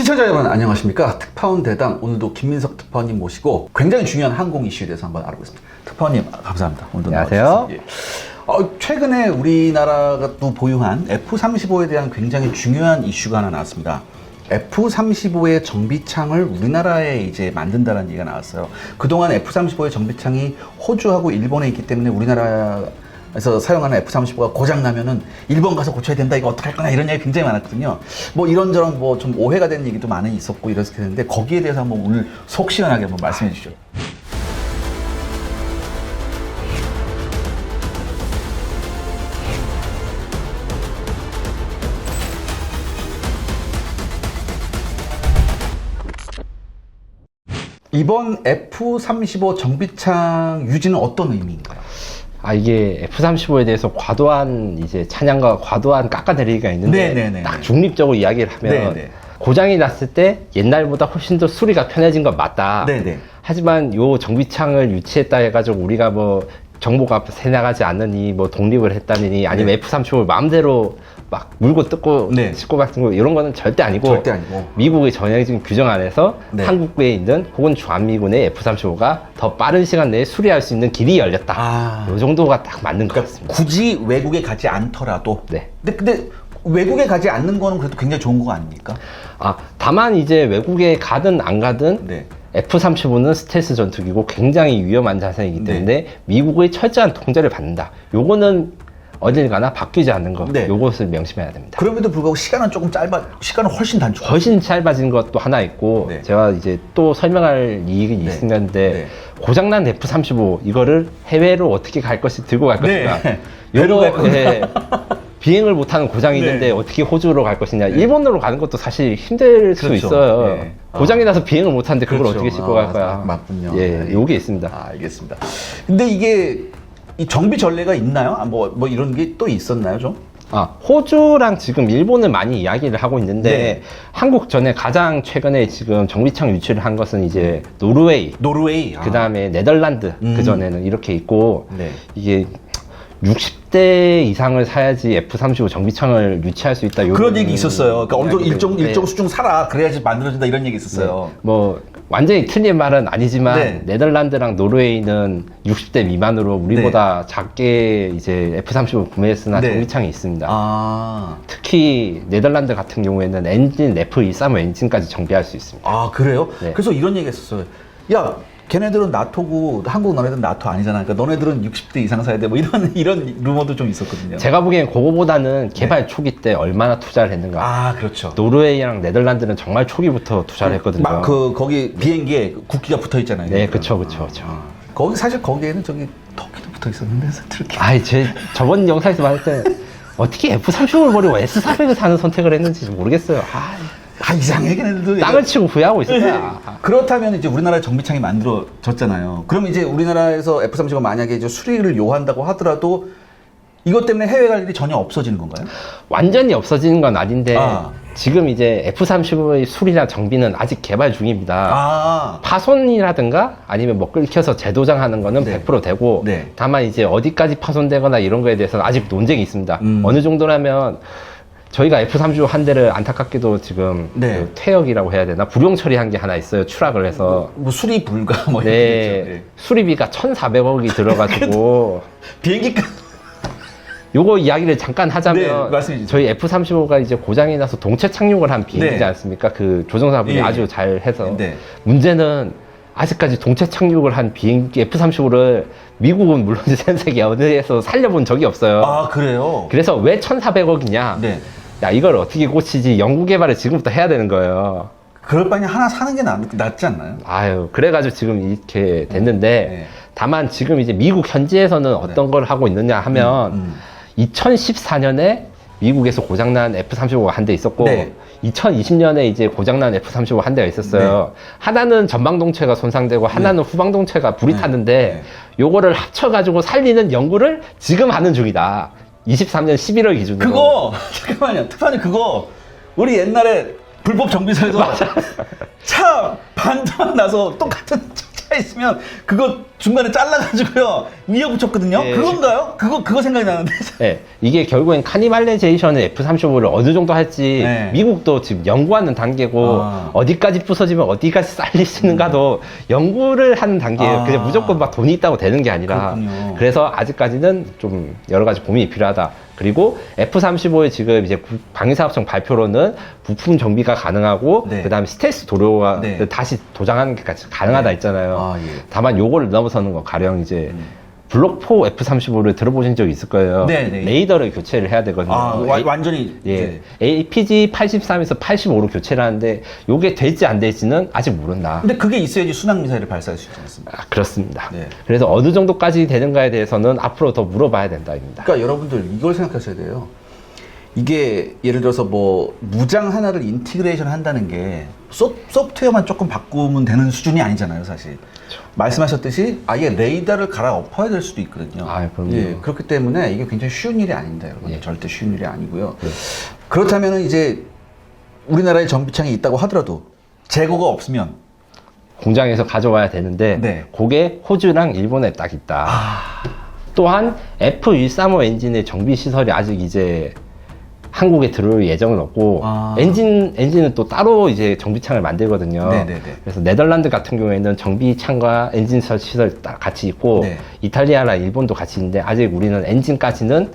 시청자 여러분 안녕하십니까. 특파원 대담 오늘도 김민석 특파원님 모시고 굉장히 중요한 항공 이슈에 대해서 한번 알아보겠습니다. 특파원님 감사합니다. 오늘도 안녕하세요. 나와주셔서. 최근에 우리나라가 또 보유한 F-35에 대한 굉장히 중요한 이슈가 하나 나왔습니다. F-35의 정비창을 우리나라에 이제 만든다는 얘기가 나왔어요. 그동안 F-35의 정비창이 호주하고 일본에 있기 때문에 우리나라에서 사용하는 F-35가 고장나면은 일본 가서 고쳐야 된다, 이거 어떡할 거나 이런 얘기 굉장히 많았거든요. 뭐 이런저런 뭐 좀 오해가 되는 얘기도 많이 있었고 이랬을 텐데 거기에 대해서 한번 오늘 속 시원하게 한번 말씀해 주시죠. 이번 F-35 정비창 유지는 어떤 의미인가요? 이게 F-35에 대해서 과도한 이제 찬양과 과도한 깎아내리기가 있는데 네네네. 딱 중립적으로 이야기를 하면 네네. 고장이 났을 때 옛날보다 훨씬 더 수리가 편해진 건 맞다. 네네. 하지만 요 정비창을 유치했다 해가지고 우리가 뭐 정보가 새나가지 않느니 뭐 독립을 했다느니 아니면 네. F-35를 마음대로 막 물고 뜯고 네. 싣고 같은 거 이런 거는 절대 아니고 절대 아니고. 미국의 전형적인 규정 안에서 네. 한국에 있는 혹은 주한미군의 F-35가 더 빠른 시간 내에 수리할 수 있는 길이 열렸다. 요 정도가 딱 맞는 것 같습니다. 굳이 외국에 가지 않더라도. 네. 근데 외국에 가지 않는 거는 그래도 굉장히 좋은 거 아닙니까? 다만 이제 외국에 가든 안 가든 네. F-35는 스텔스 전투기고 굉장히 위험한 자산이기 때문에 미국의 철저한 통제를 받는다. 요거는 어딜 가나 바뀌지 않는 것, 네. 요것을 명심해야 됩니다. 그럼에도 불구하고 시간은 조금 시간은 훨씬 단축. 훨씬 짧아진 것도 하나 있고, 네. 제가 이제 또 설명할 이익이 네. 있는데, 네. 고장난 F-35, 이거를 해외로 어떻게 갈 것이 들고 갈 네. 것인가. 배로 갈 거냐. 예, 비행을 못하는 고장이 있는데 네. 어떻게 호주로 갈 것이냐. 네. 일본으로 가는 것도 사실 힘들 수 그렇죠. 있어요. 네. 고장이 나서 비행을 못하는데 그걸 그렇죠. 어떻게 싣고 갈 거야. 맞군요. 예, 네. 요게 있습니다. 알겠습니다. 근데 이게 이 정비 전례가 있나요? 뭐 이런 게 또 있었나요, 좀? 호주랑 지금 일본을 많이 이야기를 하고 있는데, 네. 한국 전에 가장 최근에 지금 정비창 유치를 한 것은 이제 노르웨이, 노르웨이. 그 다음에 네덜란드, 그 전에는 이렇게 있고, 네. 이게 60대 이상을 사야지 F-35 정비창을 유치할 수 있다. 그런 얘기 있었어요. 그러니까 어느 정도 이야기를, 일정 수준 살아. 그래야지 만들어진다 이런 얘기 있었어요. 뭐 완전히 틀린 말은 아니지만 네. 네덜란드랑 노르웨이는 60대 미만으로 우리보다 작게 이제 F-35 구매했으나 네. 정비창이 있습니다. 특히 특히 네덜란드 같은 경우에는 엔진 F-135 엔진까지 정비할 수 있습니다. 그래요? 네. 그래서 이런 얘기 했었어요. 야, 걔네들은 나토고 한국 너네들은 나토 아니잖아. 그러니까 너네들은 60대 이상 사야 돼. 뭐 이런 루머도 좀 있었거든요. 제가 보기엔 그거보다는 개발 초기 때 얼마나 투자를 했는가. 그렇죠. 노르웨이랑 네덜란드는 정말 초기부터 투자를 했거든요. 막 거기 비행기에 국기가 붙어 있잖아요. 네, 그쵸. 거기 사실 거기에는 저기 터키도 붙어 있었는데 터키. 저번 영상에서 말할 때 어떻게 F-35를 버리고 S-400을 사는 선택을 했는지 모르겠어요. 이상해 걔네들도. 땅을 치고 후회하고 있을 거야. 그렇다면 이제 우리나라에 정비창이 만들어졌잖아요. 그럼 이제 우리나라에서 F-35가 만약에 이제 수리를 요한다고 하더라도 이것 때문에 해외 갈 일이 전혀 없어지는 건가요? 완전히 없어지는 건 아닌데 지금 이제 F-35의 수리나 정비는 아직 개발 중입니다. 파손이라든가 아니면 뭐 끓여서 재도장하는 거는 네. 100% 되고 네. 다만 이제 어디까지 파손되거나 이런 거에 대해서는 아직 논쟁이 있습니다. 어느 정도라면 저희가 F-35 한 대를 안타깝게도 지금 네. 그 퇴역이라고 해야 되나 불용 처리한 게 하나 있어요. 추락을 해서. 뭐 수리 불가 뭐 이런 네, 거죠. 네. 수리비가 1,400억이 들어가지고 비행기가 요거 이야기를 잠깐 네, 하자면 말씀해 주세요. 저희 F-35가 이제 고장이 나서 동체 착륙을 한 비행기지 네. 않습니까? 그 조종사분이 예. 아주 잘 해서 네. 문제는 아직까지 동체 착륙을 한 비행기 F-35를 미국은 물론 전 세계 어디에서 살려본 적이 없어요. 그래요? 그래서 왜 1,400억이냐? 네. 야, 이걸 어떻게 고치지? 연구 개발을 지금부터 해야 되는 거예요. 그럴 바에 하나 사는 게 낫지 않나요? 그래가지고 지금 이렇게 됐는데, 네. 다만 지금 이제 미국 현지에서는 어떤 걸 하고 있느냐 하면, 2014년에 미국에서 고장난 F-35가 한 대 있었고, 네. 2020년에 이제 고장난 F-35 한 대가 있었어요. 하나는 전방동체가 손상되고, 하나는 후방동체가 불이 탔는데, 요거를 합쳐가지고 살리는 연구를 지금 하는 중이다. 23년 11월 기준으로. 잠깐만요. 특파원님 그거 우리 옛날에 불법 정비소에서 차 반전 나서 똑같은 차 있으면 그거 중간에 잘라가지고요 위에 붙였거든요. 예. 그건가요? 그거 생각이 나는데. 네, 이게 결국엔 카니발레이제이션의 F-35를 어느 정도 할지 네. 미국도 지금 연구하는 단계고 아. 어디까지 부서지면 어디까지 쌓일 수 있는가도 연구를 하는 단계예요. 아. 그냥 무조건 막 돈이 있다고 되는 게 아니라 그렇군요. 그래서 아직까지는 좀 여러 가지 고민이 필요하다. 그리고 F-35의 지금 이제 방위사업청 발표로는 부품 정비가 가능하고 네. 그다음에 스텔스 도료가 네. 다시 도장하는 게 가능하다 네. 했잖아요. 아, 예. 다만 요거를 넘어서는 거 가령 이제 블록4 F-35를 들어보신 적 있을 거예요. 네, 네. 레이더를 교체를 해야 되거든요. 아, 완전히. 예. 이제. APG 83에서 85로 교체를 하는데 요게 될지 안 될지는 아직 모른다. 근데 그게 있어야지 순항 미사일을 발사할 수 있지 않습니까? 아, 그렇습니다. 네. 그래서 어느 정도까지 되는가에 대해서는 앞으로 더 물어봐야 된다입니다. 그러니까 여러분들 이걸 생각하셔야 돼요. 이게 예를 들어서 뭐 무장 하나를 인티그레이션 한다는 게 소프트웨어만 조금 바꾸면 되는 수준이 아니잖아요, 사실. 말씀하셨듯이 아예 레이더를 갈아엎어야 될 수도 있거든요. 아, 그럼요. 예, 그렇기 때문에 이게 굉장히 쉬운 일이 아닙니다, 여러분. 예. 절대 쉬운 일이 아니고요. 네. 그렇다면 이제 우리나라에 정비창이 있다고 하더라도 재고가 없으면 공장에서 가져와야 되는데 네. 그게 호주랑 일본에 딱 있다. 또한 F135 엔진의 정비 시설이 아직 이제 한국에 들어올 예정은 없고 아. 엔진은 또 따로 이제 정비창을 만들거든요. 네네네. 그래서 네덜란드 같은 경우에는 정비창과 엔진 시설 딱 같이 있고 네. 이탈리아랑 일본도 같이 있는데 아직 우리는 엔진까지는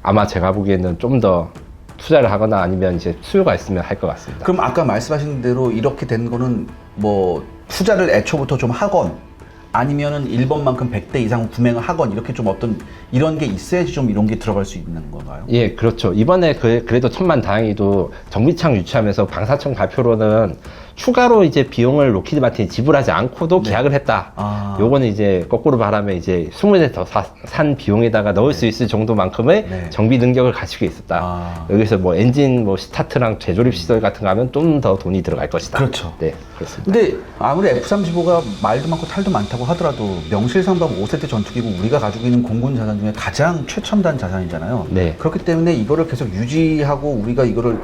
아마 제가 보기에는 좀 더 투자를 하거나 아니면 이제 수요가 있으면 할 것 같습니다. 그럼 아까 말씀하신 대로 이렇게 된 거는 뭐 투자를 애초부터 좀 하건 아니면은 1번만큼 100대 이상 분행을 하건 이렇게 좀 어떤 이런 게 있어야지 좀 이런 게 들어갈 수 있는 건가요? 예, 그렇죠. 이번에 그래도 천만다행히도 정비창 유치하면서 방사청 발표로는 추가로 이제 비용을 로키드 마틴이 지불하지 않고도 계약을 했다. 아. 요거는 이제 거꾸로 말하면 이제 20대 더 산 비용에다가 넣을 수 있을 정도만큼의 네. 정비 능력을 가지고 있었다. 아. 여기서 뭐 엔진 뭐 스타트랑 재조립 시설 같은 거 하면 좀 더 돈이 들어갈 것이다. 그렇죠. 네, 그렇습니다. 근데 아무리 F-35가 말도 많고 탈도 많다고 하더라도 명실상부한 5세대 전투기고 우리가 가지고 있는 공군 자산 중에 가장 최첨단 자산이잖아요. 네. 그렇기 때문에 이거를 계속 유지하고 우리가 이거를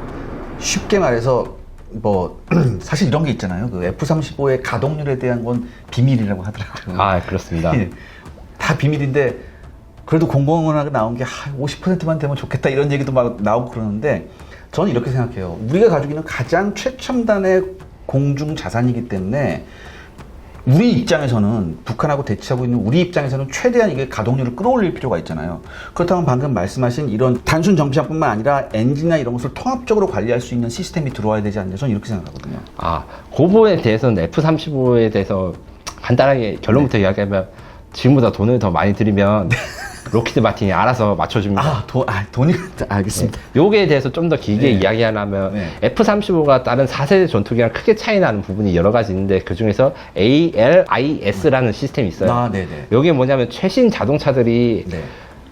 쉽게 말해서 뭐 사실 이런 게 있잖아요. 그 F-35의 가동률에 대한 건 비밀이라고 하더라고요. 아, 그렇습니다. 예. 다 비밀인데 그래도 공공연하게 나온 게 50%만 되면 좋겠다 이런 얘기도 막 나오고 그러는데 저는 이렇게 생각해요. 우리가 가지고 있는 가장 최첨단의 공중 자산이기 때문에 우리 입장에서는 북한하고 대치하고 있는 우리 입장에서는 최대한 이게 가동률을 끌어올릴 필요가 있잖아요. 그렇다면 방금 말씀하신 이런 단순 정비창뿐만 아니라 엔진이나 이런 것을 통합적으로 관리할 수 있는 시스템이 들어와야 되지 않냐 저는 이렇게 생각하거든요. 아, 그 부분에 대해서는 F-35에 대해서 간단하게 결론부터 이야기하면 지금보다 돈을 더 많이 들이면 로키드 마틴이 알아서 맞춰줍니다. 돈이 알겠습니다. 요게에 대해서 좀 더 길게 네. 이야기하려면 네. F-35가 다른 4세대 전투기랑 크게 차이 나는 부분이 여러 가지 있는데 그 중에서 ALIS라는 시스템이 있어요. 아, 네네. 요게 뭐냐면 최신 자동차들이 네.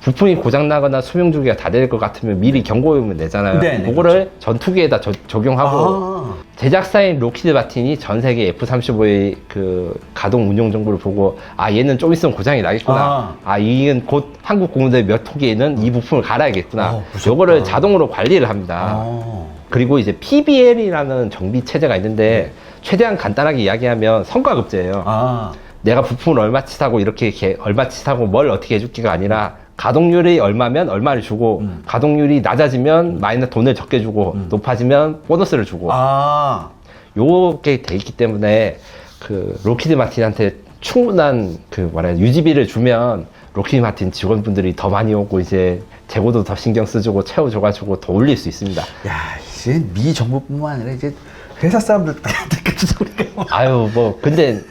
부품이 고장나거나 수명 주기가 다 될 것 같으면 미리 경고음을 내잖아요. 네, 네, 그거를 전투기에다 적용하고 아. 제작사인 로키드 마틴이 전 세계 F-35의 그 가동 운용 정보를 보고 아 얘는 좀 있으면 고장이 나겠구나. 아 이건 곧 한국 공군대 몇 호기에는 이 부품을 갈아야겠구나. 무섭다. 요거를 자동으로 관리를 합니다. 아. 그리고 이제 PBL이라는 정비 체제가 있는데 최대한 간단하게 이야기하면 성과급제예요. 아. 내가 부품을 얼마치 사고 이렇게 얼마치 사고 뭘 어떻게 해줄기가 아니라 가동률이 얼마면 얼마를 주고 가동률이 낮아지면 마이너스 돈을 적게 주고 높아지면 보너스를 주고 아. 요게 돼 있기 때문에 그 로키드 마틴한테 충분한 그 유지비를 주면 로키드 마틴 직원분들이 더 많이 오고 이제 재고도 더 신경 쓰주고 채워줘가지고 더 올릴 수 있습니다. 야, 이제 미 정부뿐만 아니라 이제 회사 사람들까지 소리가 아유 뭐 근데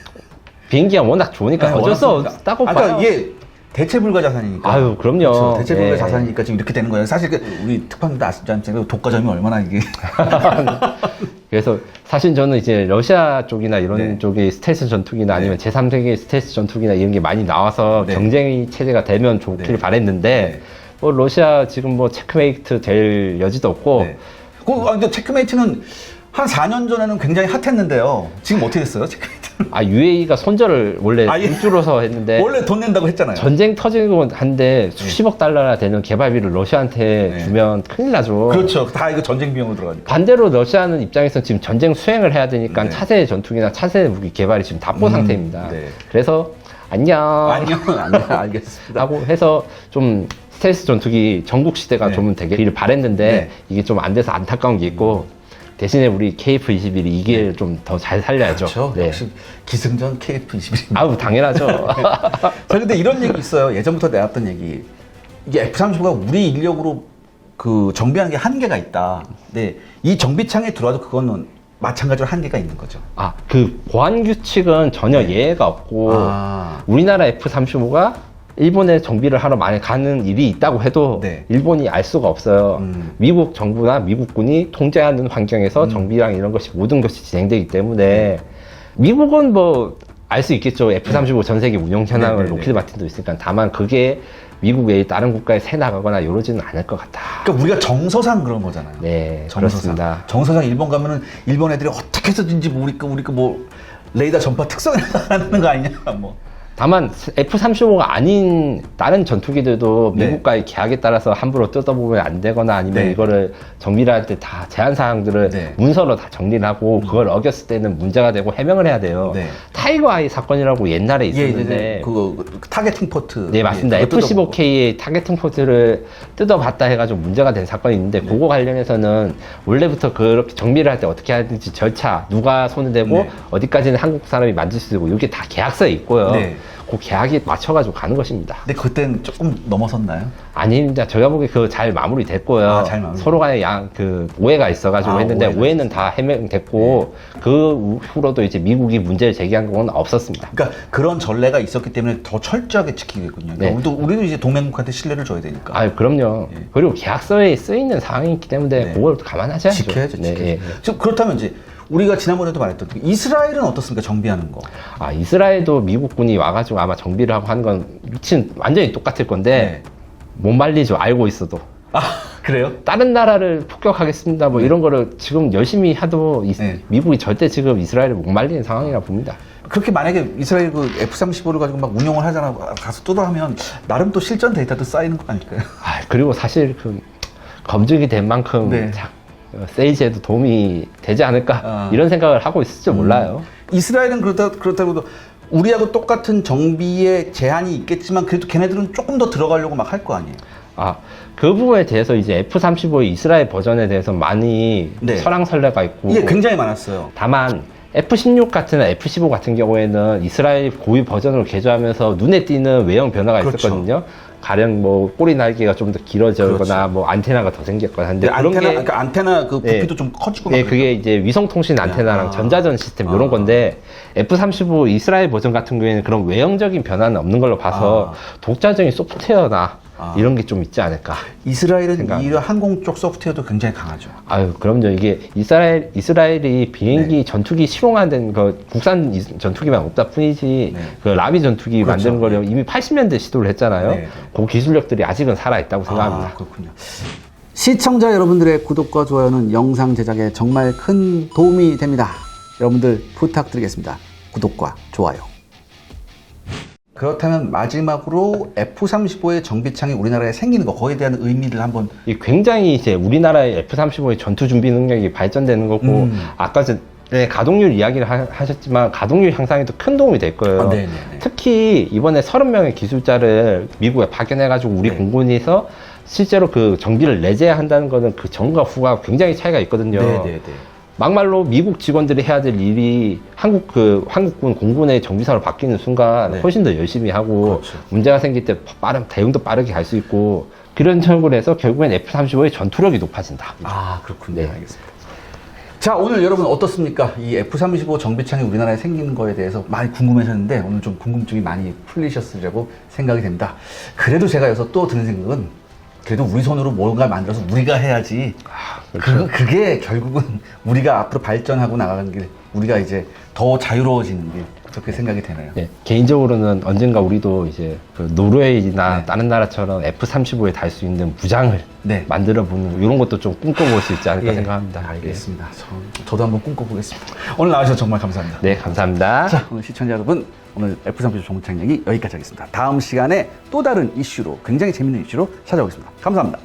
비행기가 워낙 좋으니까 어쩔 수 없다고 봐요. 그러니까 이게 대체 불가 자산이니까. 아유, 그럼요. 그렇죠. 대체 불가 예. 자산이니까 지금 이렇게 되는 거예요. 사실 우리 특파원도 아시지 않지만 독과점이 얼마나 이게. 그래서 사실 저는 이제 러시아 쪽이나 이런 네. 쪽이 스텔스 전투기나 아니면 제3세계 스텔스 전투기나 이런 게 많이 나와서 네. 경쟁 체제가 되면 좋기를 네. 바랬는데 네. 뭐 러시아 지금 뭐 체크메이트 될 여지도 없고 네. 근데 체크메이트는 한 4년 전에는 굉장히 핫했는데요. 지금 어떻게 됐어요, 체크메이트? UAE가 손절을 원래 아, 예. 돈 줄어서 했는데 원래 돈 낸다고 했잖아요. 전쟁 터지고 한데 수십억 달러나 되는 개발비를 러시아한테 네. 주면 큰일 나죠. 그렇죠. 다 이거 전쟁 비용으로 들어가니까. 반대로 러시아는 입장에서 지금 전쟁 수행을 해야 되니까 네. 차세대 전투기나 차세대 무기 개발이 지금 답보 상태입니다. 네. 그래서 안녕 아니요, 알겠습니다. 하고 해서 좀 스텔스 전투기 전국 시대가 네. 좀 되기를 바랬는데 네. 이게 좀 안 돼서 안타까운 게 있고 대신에 우리 KF-21이 이게 좀 더 잘 살려야죠. 그렇죠. 네. 역시 기승전 KF-21입니다. 아우 당연하죠. 자, 근데 이런 얘기 있어요. 예전부터 내왔던 얘기. 이게 F-35가 우리 인력으로 그 정비하는 게 한계가 있다. 근데 이 정비창에 들어와도 그거는 마찬가지로 한계가 있는 거죠. 그 보안 규칙은 전혀 네. 예외가 없고 아. 우리나라 F-35가 일본에 정비를 하러 많이 가는 일이 있다고 해도 네. 일본이 알 수가 없어요. 미국 정부나 미국군이 통제하는 환경에서 정비랑 이런 것이 모든 것이 진행되기 때문에 미국은 뭐 알 수 있겠죠. F-35 전 세계 운용 현황을 네, 네, 로키드 마틴도 있으니까. 다만 그게 미국 외의 다른 국가에 새 나가거나 이러지는 않을 것 같다. 그러니까 우리가 정서상 그런 거잖아요. 네, 정서상. 그렇습니다. 정서상 일본 가면은 일본 애들이 어떻게 해서든지 뭐 우리가 뭐 레이더 전파 특성을 하는 거 아니냐 뭐. 다만 F-35가 아닌 다른 전투기들도 네. 미국과의 계약에 따라서 함부로 뜯어보면 안 되거나 아니면 네. 이거를 정비를 할 때 다 제한 사항들을 네. 문서로 다 정리를 하고 그걸 어겼을 때는 문제가 되고 해명을 해야 돼요. 네. 타이거 아이 사건이라고 옛날에 예, 있었는데 그 타겟팅 포트. 네, 맞습니다. 예, 그거 뜯어보고. F-15K의 타겟팅 포트를 뜯어봤다 해가지고 문제가 된 사건이 있는데, 네. 그거 관련해서는 원래부터 그렇게 정비를 할 때 어떻게 하는지 절차, 누가 손을 대고, 네. 어디까지는 한국 사람이 만질 수 있고, 이게 다 계약서에 있고요. 네. 그 계약에 맞춰가지고 가는 것입니다. 근데 그때는 조금 넘어섰나요? 아닙니다. 저희가 보기에 그거 잘 마무리 됐고요. 아, 잘 마무리. 서로 간에 오해가 있어가지고 아, 했는데, 오해가 오해는 다 해명됐고, 그 후로도 이제 미국이 문제를 제기한 건 없었습니다. 그러니까 그런 전례가 있었기 때문에 더 철저하게 지키겠군요. 그러니까 네. 우리도 이제 동맹국한테 신뢰를 줘야 되니까. 아유, 그럼요. 예. 그리고 계약서에 쓰이는 사항이 있기 때문에 네. 그걸 감안하셔야죠. 지켜야죠. 네, 지켜야죠. 예. 지금 그렇다면 이제 우리가 지난번에도 말했던 이스라엘은 어떻습니까? 정비하는 거. 이스라엘도 미국군이 와가지고 아마 정비를 하고 하는 건 완전히 똑같을 건데 네. 못 말리죠. 알고 있어도. 아, 그래요? 다른 나라를 폭격하겠습니다. 뭐 이런 거를 지금 열심히 해도 네. 미국이 절대 지금 이스라엘을 못 말리는 상황이라 봅니다. 그렇게 만약에 이스라엘 그 F-35를 가지고 막 운용을 하잖아. 가서 뜯어하면 나름 또 실전 데이터도 쌓이는 거 아닐까요? 그리고 사실 그 검증이 된 만큼 네. 세이지에도 도움이 되지 않을까 이런 생각을 하고 있을지 몰라요. 이스라엘은 그렇다고도 우리하고 똑같은 정비에 제한이 있겠지만 그래도 걔네들은 조금 더 들어가려고 막 할 거 아니에요? 그 부분에 대해서 이제 F-35의 이스라엘 버전에 대해서 많이 네. 설왕설래가 있고 이게 굉장히 많았어요. 다만 F-16 같은 F-15 같은 경우에는 이스라엘 고유 버전으로 개조하면서 눈에 띄는 외형 변화가 그렇죠. 있었거든요. 가령 뭐 꼬리 날개가 좀 더 길어지거나 그렇죠. 뭐 안테나가 더 생겼거나 하는데 근데 그런 게 그러니까 안테나 그 부피도 네. 좀 커지고 막 네, 그게 이제 위성통신 안테나랑 아. 전자전 시스템 이런 건데 F-35 이스라엘 버전 같은 경우에는 그런 외형적인 변화는 없는 걸로 봐서 독자적인 소프트웨어나 이런 게 좀 있지 않을까. 이스라엘은 생각합니다. 이 항공 쪽 소프트웨어도 굉장히 강하죠. 그럼요. 이게 이스라엘이 비행기 네. 전투기 실용화된 국산 전투기만 없다 뿐이지 네. 그 라비 전투기 그렇죠. 만드는 거를 이미 80년대 시도를 했잖아요. 네. 그 기술력들이 아직은 살아있다고 생각합니다. 그렇군요. 시청자 여러분들의 구독과 좋아요는 영상 제작에 정말 큰 도움이 됩니다. 여러분들 부탁드리겠습니다. 구독과 좋아요. 그렇다면 마지막으로 F-35의 정비창이 우리나라에 생기는 거, 거기에 대한 의미를 한번. 이 굉장히 이제 우리나라의 F-35의 전투 준비 능력이 발전되는 거고 아까 전에 가동률 이야기를 하셨지만 가동률 향상에도 큰 도움이 될 거예요. 네네네. 특히 이번에 30명의 기술자를 미국에 파견해가지고 우리 네. 공군에서 실제로 그 정비를 내재해야 한다는 거는 그 전과 후가 굉장히 차이가 있거든요. 네네네. 막말로 미국 직원들이 해야 될 일이 한국군 공군의 정비사로 바뀌는 순간 네. 훨씬 더 열심히 하고 그렇죠. 문제가 생길 때 대응도 빠르게 할 수 있고 그런 철구를 해서 결국엔 F-35의 전투력이 높아진다. 그렇군요. 네. 알겠습니다. 자, 오늘 여러분 어떻습니까? 이 F-35 정비창이 우리나라에 생기는 거에 대해서 많이 궁금하셨는데 오늘 좀 궁금증이 많이 풀리셨으리라고 생각이 됩니다. 그래도 제가 여기서 또 드는 생각은 그래도 우리 손으로 뭔가 만들어서 우리가 해야지. 그렇죠. 그게 결국은 우리가 앞으로 발전하고 나가는 길, 우리가 이제 더 자유로워지는 길, 그렇게 생각이 되네요. 네, 개인적으로는 언젠가 우리도 이제 그 노르웨이나 네. 다른 나라처럼 F-35에 달 수 있는 무장을 네. 만들어보는 이런 것도 좀 꿈꿔볼 수 있지 않을까 예, 생각합니다. 알겠습니다. 저도 한번 꿈꿔보겠습니다. 오늘 나와주셔서 정말 감사합니다. 네, 감사합니다. 자, 오늘 시청자 여러분, 오늘 F-35 종착 얘기 여기까지 하겠습니다. 다음 시간에 또 다른 이슈로, 굉장히 재밌는 이슈로 찾아오겠습니다. 감사합니다.